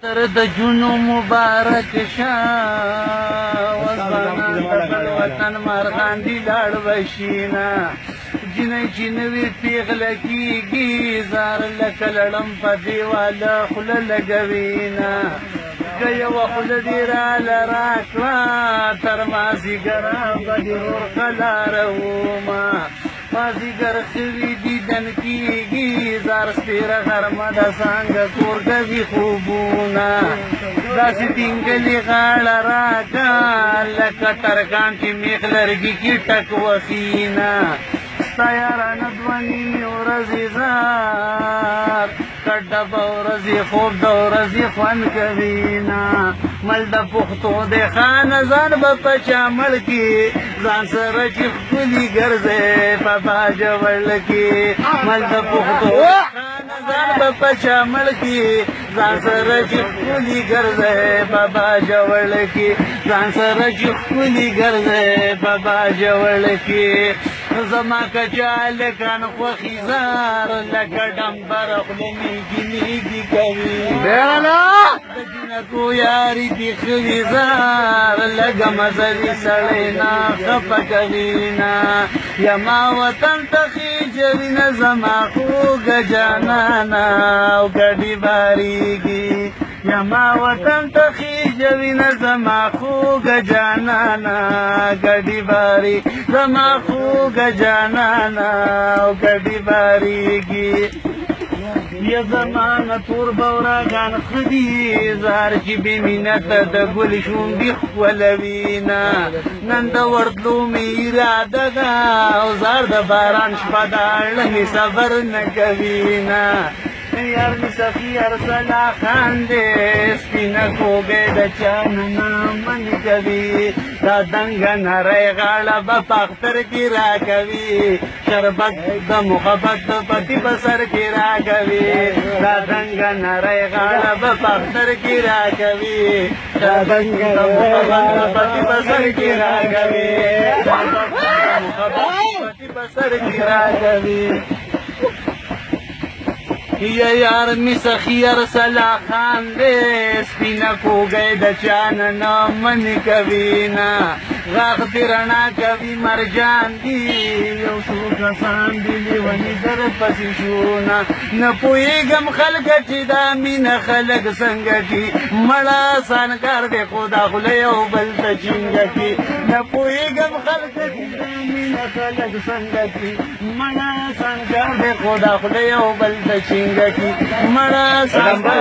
تر د جنو مبارک شاه وطن وطن مرغان دی لاړ بشینا جنې جنوي پیغله کیږي زار لکه لړم په دیواله خوله لګوینا که یوه خوله دې راله راکړه تر مازدیګره به دې رور قلاره ومه مازدیګر سوي دیدن کیږي زار سپېره غرمه ده څانګه کور کوي خوبونه داسې ټینګلې غاړه راکړه لکه ترکان چې میخ لرګي کې ټک وخینه ستا یارانه دوه نیمې ورځې زار که ډبه ورځې خوب د ورځې خوند کوینه مل د پښتو دی خانه ځان به په چامړ کې ځان سره چې ښکلي ګرځې په باجوړ کې مل د پښتو خانه ځان به په چامړ کې ځان سره چې ښکلي ګرځې په باجوړ کې ځان سره چې ښکلي ګرځې په باجوړ کې زما کچال کان خوخي زار لکه ډمبر خوله میږي میږي کوي د جنکو یاري دي خوي زار لږه مزلي سړی نه خفه کوي نه یما وطن ته خېجوي نه زما خوږه جانانه او ګډي باریږي یما وطن ته خېجوي نه زما خوږه جانانه ګډي باري زما خوږه جانانه او ګډي باریږي یا زمانه تور بوراګان خدي زار چې بې مینته د ګل شونډې ښکلوینه نن د ورتلو مې اراده ده او زار د باران شپه د اړه مې صبر نه کوینه یار می سخی ارسلا خانده سپینه کوګې د چانه نه من کوي دا دنګ نری غاړه به په اختر کې راکوي شربت د محبت د پتی په سر کې راکوي دا دنګ نری غاړه به په اختر کې راکوي دا دنګ د محبت د پتی په سر کې راکوي محبت پتی په سر کې راکوي یا یار می سخی ارسلا خان دے سپینا کوګې د چان نه من کوینا غاغ تیرنا کوي مرجان دی یو څو کسان دی ونی در پسې شونا نه پویګم خلک چې دا مين خلک څنګه کی مړه سانګار دې خدا خله یو بل ته چنګ کی نه پویګم خلک چې دا مين خلک څنګه کی مړه سانګار دې خدا خله یو بل ته की मरा सांबर